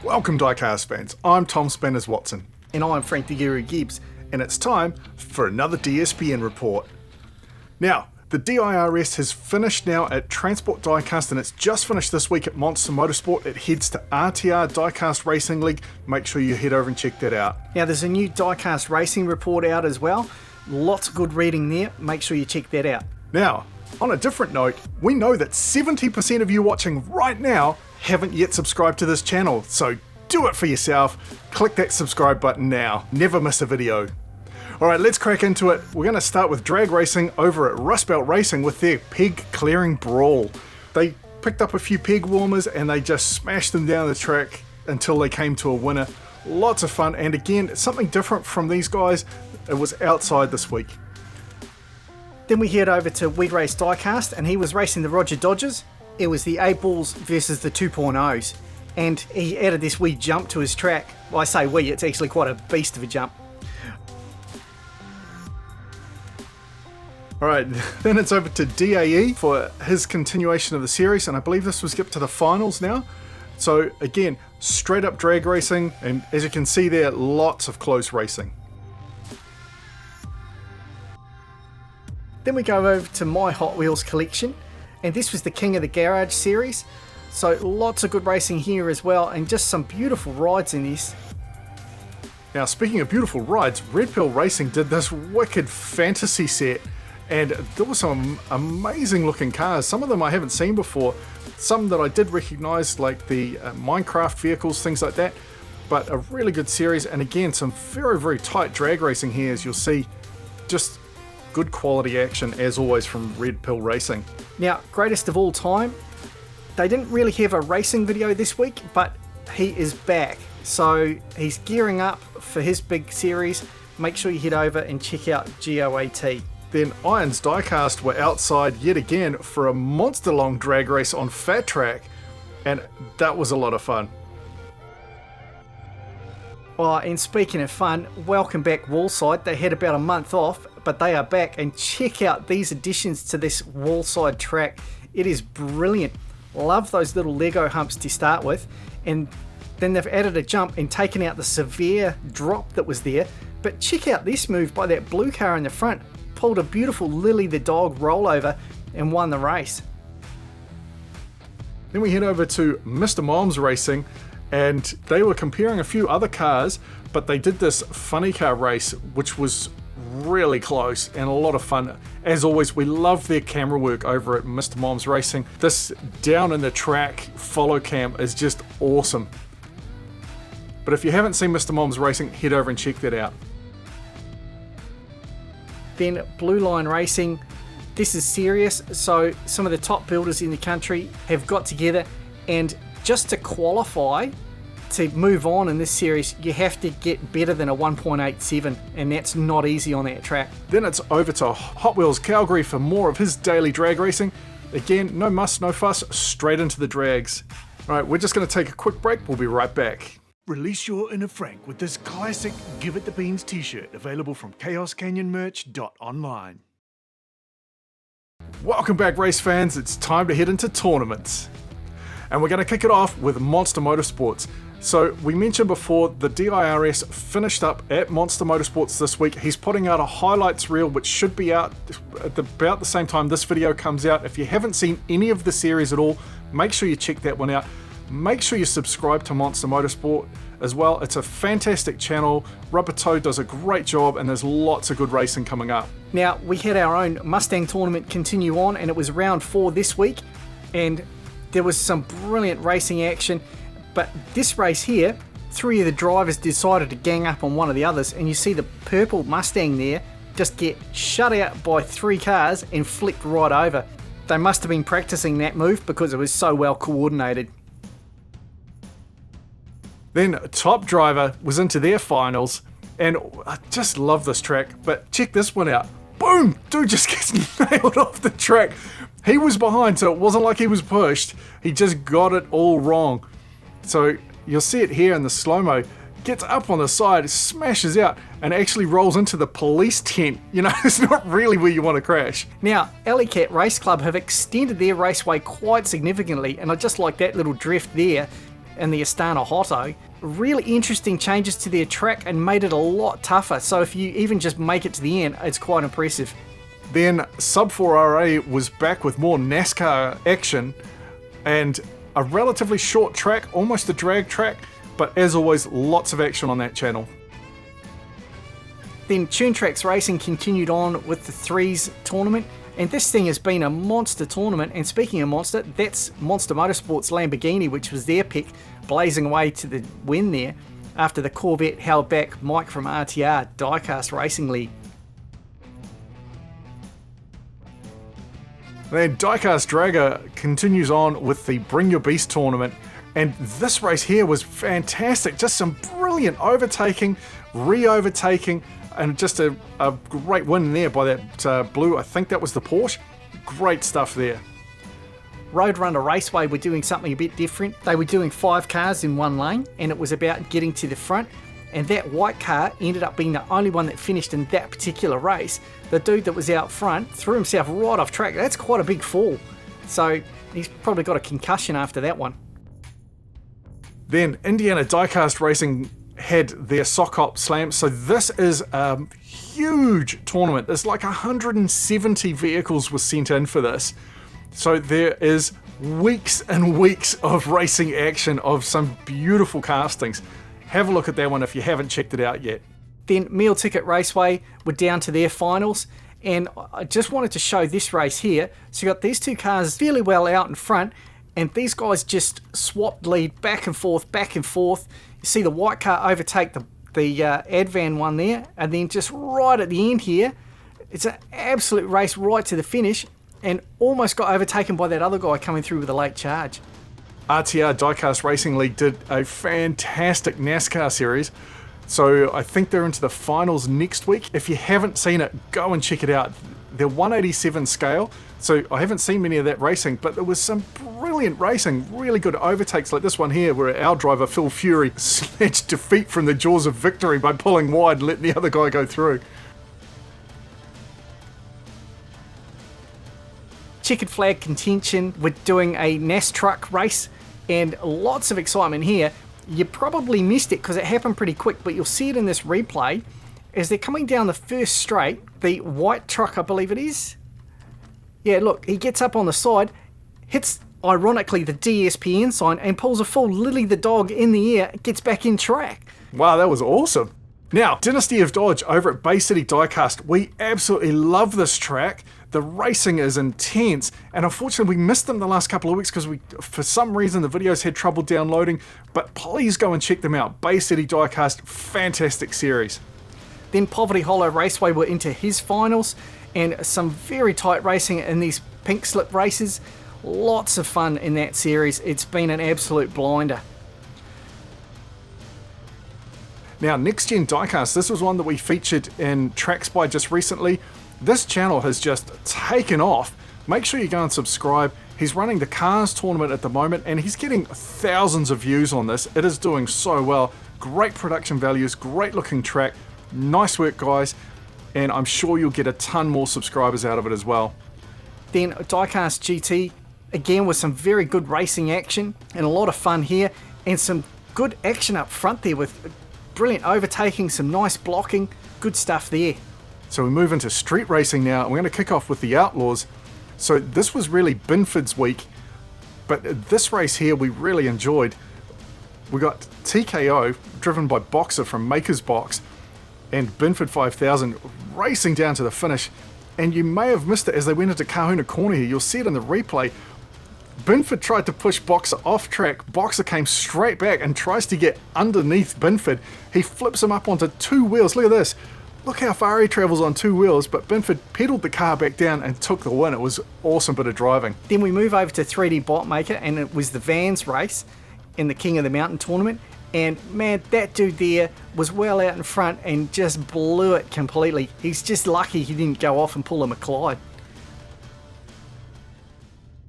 Welcome Diecast fans, I'm Tom Spanners Watson. And I'm Frank the Guru Gibbs. And it's time for another DSPN report. Now, the DIRS has finished now at Transport Diecast and it's just finished this week at Monster Motorsport. It heads to RTR Diecast Racing League. Make sure you head over and check that out. Now there's a new Diecast Racing report out as well. Lots of good reading there. Make sure you check that out. Now, on a different note, we know that 70% of you watching right now haven't yet subscribed to this channel, so do it for yourself. Click that subscribe button now. Never miss a video. Alright, let's crack into it. We're going to start with drag racing over at Rust Belt Racing with their peg clearing brawl. They picked up a few peg warmers and they just smashed them down the track until they came to a winner. Lots of fun, and again, something different from these guys. It was outside this week. Then we head over to WeRaceDiecast and he was racing the Roger Dodgers. It was the 8 balls versus the 2.0s. And he added this wee jump to his track. Well, I say wee, it's actually quite a beast of a jump. Alright, then it's over to DAE for his continuation of the series, and I believe this was skipped to the finals now. So again, straight up drag racing, and as you can see there, lots of close racing. Then we go over to my Hotwheels Collection, and this was the King of the Garage series. So lots of good racing here as well, and just some beautiful rides in this. Now speaking of beautiful rides, Red Pill Racing did this wicked fantasy set, and there were some amazing looking cars. Some of them I haven't seen before, some that I did recognize, like the Minecraft vehicles, things like that. But a really good series, and again some very tight drag racing here, as you'll see. Just good quality action as always from Red Pill Racing. Now, greatest of all time, they didn't really have a racing video this week, but he is back. So he's gearing up for his big series. Make sure you head over and check out G.O.A.T. Then Irons Diecast were outside yet again for a monster long drag race on Fat Track, and that was a lot of fun. Oh, and speaking of fun, welcome back Wallside. They had about a month off, but they are back, and check out these additions to this Wallside track. It is brilliant. Love those little Lego humps to start with, and then they've added a jump and taken out the severe drop that was there. But check out this move by that blue car in the front. Pulled a beautiful Lily the dog rollover and won the race. Then we head over to Mr. Moms Racing, and they were comparing a few other cars, but they did this funny car race which was really close and a lot of fun. As always, we love their camera work over at Mr. Moms Racing. This down in the track follow cam is just awesome. But if you haven't seen Mr. Moms Racing, head over and check that out. Then BlueLine Racing, this is serious. So some of the top builders in the country have got together, and just to qualify to move on in this series, you have to get better than a 1.87, and that's not easy on that track. Then it's over to Wheels Calgary for more of his daily drag racing. Again, no muss, no fuss, straight into the drags. Alright, we're just going to take a quick break. We'll be right back. Release your inner Frank with this classic Give It the Beans t-shirt, available from ChaosCanyonMerch.online. Welcome back race fans, it's time to head into tournaments. And we're going to kick it off with Monster Motorsports. So we mentioned before, the DIRS finished up at Monster Motorsports this week. He's putting out a highlights reel which should be out at about the same time this video comes out. If you haven't seen any of the series at all, make sure you check that one out. Make sure you subscribe to Monster Motorsport as well. It's a fantastic channel. Rubber Toe does a great job, and there's lots of good racing coming up. Now, we had our own Mustang tournament continue on, and it was round 4 this week, and there was some brilliant racing action. But this race here, 3 of the drivers decided to gang up on one of the others, and you see the purple Mustang there just get shut out by 3 cars and flipped right over. They must have been practicing that move because it was so well coordinated. Then Top Driver was into their finals, and I just love this track, but check this one out. Boom! Dude just gets nailed off the track. He was behind, so it wasn't like he was pushed. He just got it all wrong. So you'll see it here in the slow-mo. Gets up on the side, smashes out, and actually rolls into the police tent. You know, it's not really where you want to crash. Now, Alley Cat Race Club have extended their raceway quite significantly, and I just like that little drift there. and the Astana Hotto. Really interesting changes to their track and made it a lot tougher, so if you even just make it to the end, it's quite impressive. Then Sub 4RA was back with more NASCAR action and a relatively short track, almost a drag track, but as always, lots of action on that channel. Then Tunetrax Racing continued on with the Threes tournament, and this thing has been a monster tournament. And speaking of monster, that's Monster Motorsports Lamborghini, which was their pick, blazing away to the win there after the Corvette held back Mike from RTR Diecast Racing League. Then Diecast Dragger continues on with the Bring Your Beast tournament, and this race here was fantastic. Just some brilliant overtaking, re-overtaking, and just a great win there by that blue, I think that was the Porsche. Great stuff there. Roadrunner Raceway were doing something a bit different. They were doing 5 cars in one lane, and it was about getting to the front, and that white car ended up being the only one that finished in that particular race. The dude that was out front threw himself right off track. That's quite a big fall. So he's probably got a concussion after that one. Then Indiana Diecast Racing had their Sock Hop Slam. So this is a huge tournament. There's like 170 vehicles were sent in for this. So there is weeks and weeks of racing action of some beautiful castings. Have a look at that one if you haven't checked it out yet. Then Meal Ticket Raceway were down to their finals, and I just wanted to show this race here. So you got these two cars fairly well out in front, and these guys just swapped lead back and forth, back and forth. You see the white car overtake the Advan one there, and then just right at the end here, it's an absolute race right to the finish, and almost got overtaken by that other guy coming through with a late charge. RTR Diecast Racing League did a fantastic NASCAR series. So I think they're into the finals next week. If you haven't seen it, go and check it out. They're 187 scale, so I haven't seen many of that racing, but there was some brilliant racing, really good overtakes like this one here, where our driver Phil Fury snatched defeat from the jaws of victory by pulling wide and letting the other guy go through. Checkered Flag Contention with doing a NAS truck race, and lots of excitement here. You probably missed it because it happened pretty quick, but you'll see it in this replay as they're coming down the first straight. The white truck, I believe it is. Yeah, look, he gets up on the side, hits, ironically, the DSPN sign and pulls a full Lily the dog in the air, gets back in track. Wow, that was awesome. Now, Dynasty of Dodge over at Bay City Diecast. We absolutely love this track. The racing is intense, and unfortunately we missed them the last couple of weeks because for some reason the videos had trouble downloading, but please go and check them out. Bay City Diecast, fantastic series. Then Poverty Hollow Raceway were into his finals, and some very tight racing in these pink slip races. Lots of fun in that series. It's been an absolute blinder. Now, Next Gen Diecast, this was one that we featured in Track Spy just recently. This channel has just taken off. Make sure you go and subscribe. He's running the Cars tournament at the moment, and he's getting thousands of views on this. It is doing so well. Great production values, great looking track. Nice work, guys. And I'm sure you'll get a ton more subscribers out of it as well. Then Diecast GT, again with some very good racing action and a lot of fun here, and some good action up front there with brilliant overtaking, some nice blocking, good stuff there. So we move into street racing now, and we're going to kick off with the Outlaws. So this was really Binford's week, but this race here we really enjoyed. We got TKO, driven by Boxer from Maker's Box, and Binford 5000 racing down to the finish. And you may have missed it as they went into Kahuna Corner here. You'll see it in the replay. Binford tried to push Boxer off track. Boxer came straight back and tries to get underneath Binford. He flips him up onto 2 wheels. Look at this. Look how far he travels on 2 wheels, but Binford pedalled the car back down and took the win. It was an awesome bit of driving. Then we move over to 3D Bot Maker, and it was the Vans race in the King of the Mountain tournament. And man, that dude there was well out in front and just blew it completely. He's just lucky he didn't go off and pull a McLeod.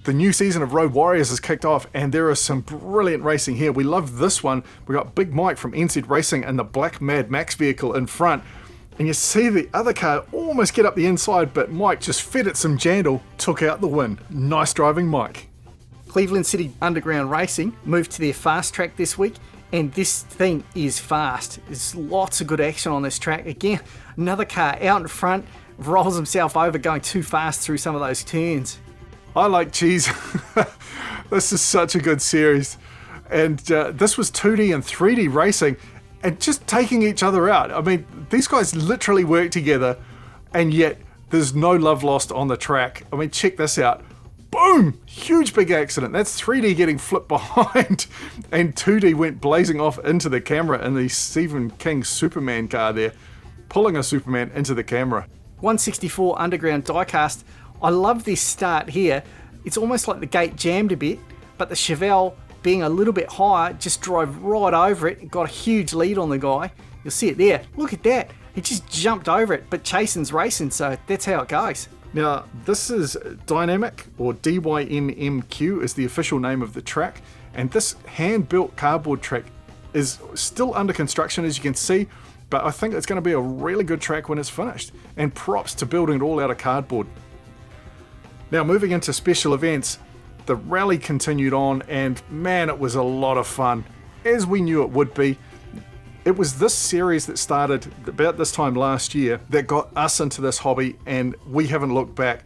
The new season of Road Warriors has kicked off, and there is some brilliant racing here. We love this one. We got Big Mike from NZ Racing and the Black Mad Max vehicle in front. And you see the other car almost get up the inside, but Mike just fed it some jandle, took out the win. Nice driving, Mike. Cleveland City Underground Racing moved to their fast track this week, and this thing is fast. There's lots of good action on this track. Again, another car out in front, rolls himself over going too fast through some of those turns. I like cheese. This is such a good series. And this was 2D and 3D racing and just taking each other out. I mean, these guys literally work together, and yet there's no love lost on the track. I mean, check this out. Boom! Huge big accident. That's 3D getting flipped behind, and 2D went blazing off into the camera in the Stephen King Superman car there, pulling a Superman into the camera. 164 Underground Diecast. I love this start here. It's almost like the gate jammed a bit, but the Chevelle, being a little bit higher, just drove right over it and got a huge lead on the guy. You'll see it there. Look at that. He just jumped over it, but Chasen's racing, so that's how it goes. Now, this is DyNMQ, or DyNMQ is the official name of the track, and this hand-built cardboard track is still under construction, as you can see, but I think it's going to be a really good track when it's finished, and props to building it all out of cardboard. Now, moving into special events, the rally continued on, and man, it was a lot of fun, as we knew it would be. It was this series that started about this time last year that got us into this hobby, and we haven't looked back.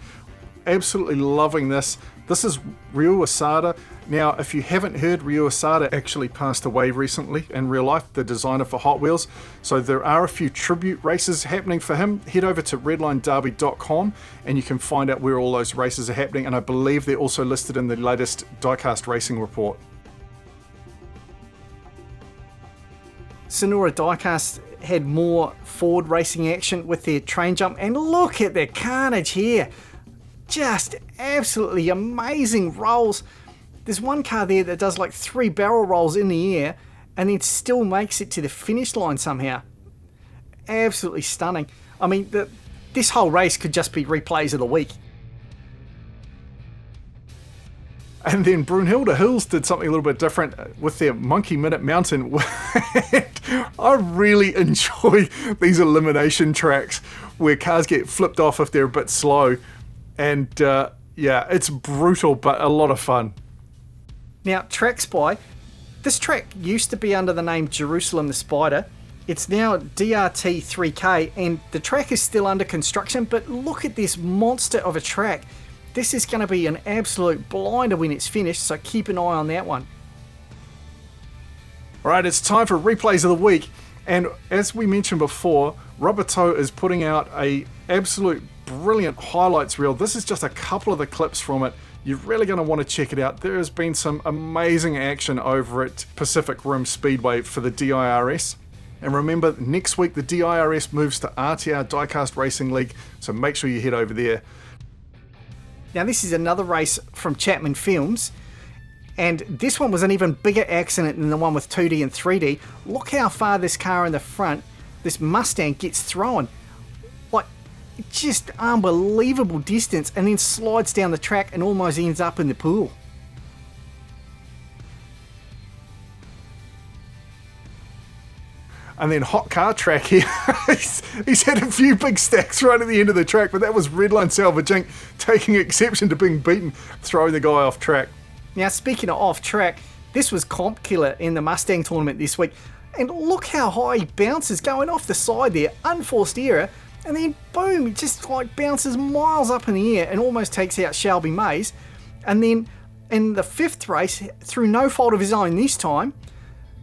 Absolutely loving this. This is Ryu Asada. Now, if you haven't heard, Ryu Asada actually passed away recently in real life, the designer for Hot Wheels. So there are a few tribute races happening for him. Head over to redlinederby.com and you can find out where all those races are happening. And I believe they're also listed in the latest Diecast Racing report. Sonora Diecast had more Ford racing action with their train jump, and look at the carnage here. Just absolutely amazing rolls. There's one car there that does like 3 barrel rolls in the air and then still makes it to the finish line somehow. Absolutely stunning. I mean, this whole race could just be replays of the week. And then Brunhilda Hills did something a little bit different with their Monkey Minute Mountain. I really enjoy these elimination tracks where cars get flipped off if they're a bit slow. And yeah, it's brutal, but a lot of fun. Now, Track Spy, this track used to be under the name Jerusalem the Spider. It's now DRT 3K, and the track is still under construction, but look at this monster of a track. This is going to be an absolute blinder when it's finished, so keep an eye on that one. Alright, it's time for replays of the week, and as we mentioned before, Rubber Toe is putting out a absolute brilliant highlights reel. This is just a couple of the clips from it. You're really going to want to check it out. There has been some amazing action over at Pacific Rim Speedway for the DIRS. And remember, next week the DIRS moves to RTR Diecast Racing League, so make sure you head over there. Now, this is another race from Chapman Films, and this one was an even bigger accident than the one with 2D and 3D. Look how far this car in the front, this Mustang, gets thrown. Like, just unbelievable distance, and then slides down the track and almost ends up in the pool. And then Hot Car Track here, he's had a few big stacks right at the end of the track, but that was Redline Salvage Inc. taking exception to being beaten, throwing the guy off track. Now, speaking of off track, this was Comp Killer in the Mustang tournament this week, and look how high he bounces going off the side there, unforced error, and then boom, he just like bounces miles up in the air and almost takes out Shelby Mays. And then in the 5th race, through no fault of his own this time,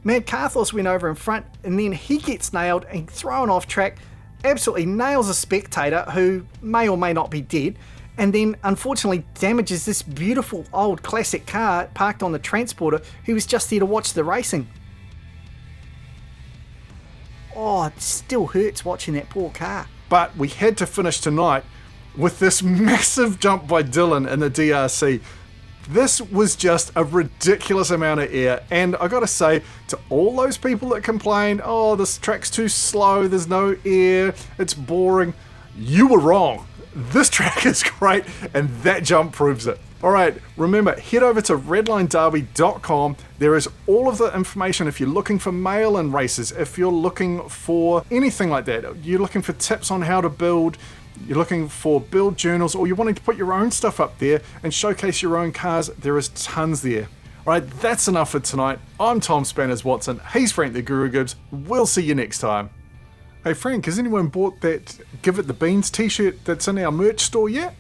Mad Carthos went over in front, and then he gets nailed and thrown off track, absolutely nails a spectator who may or may not be dead, and then unfortunately damages this beautiful old classic car parked on the transporter who was just there to watch the racing. Oh, it still hurts watching that poor car. But we had to finish tonight with this massive jump by Dylan in the DRC. This was just a ridiculous amount of air, and I gotta say, to all those people that complain, oh, this track's too slow, there's no air, it's boring, you were wrong. This track is great, and that jump proves it. Alright, remember, head over to redlinederby.com. There is all of the information if you're looking for mail-in races, if you're looking for anything like that, you're looking for tips on how to build, You're looking for build journals, or you're wanting to put your own stuff up there and showcase your own cars, there is tons there. Alright, that's enough for tonight. I'm Tom Spanners Watson, he's Frank the Guru Gibbs, we'll see you next time. Hey Frank, has anyone bought that Give It the Beans t-shirt that's in our merch store yet?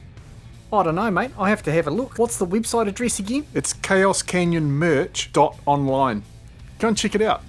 I don't know, mate. I have to have a look. What's the website address again? It's chaoscanyonmerch.online. Go and check it out.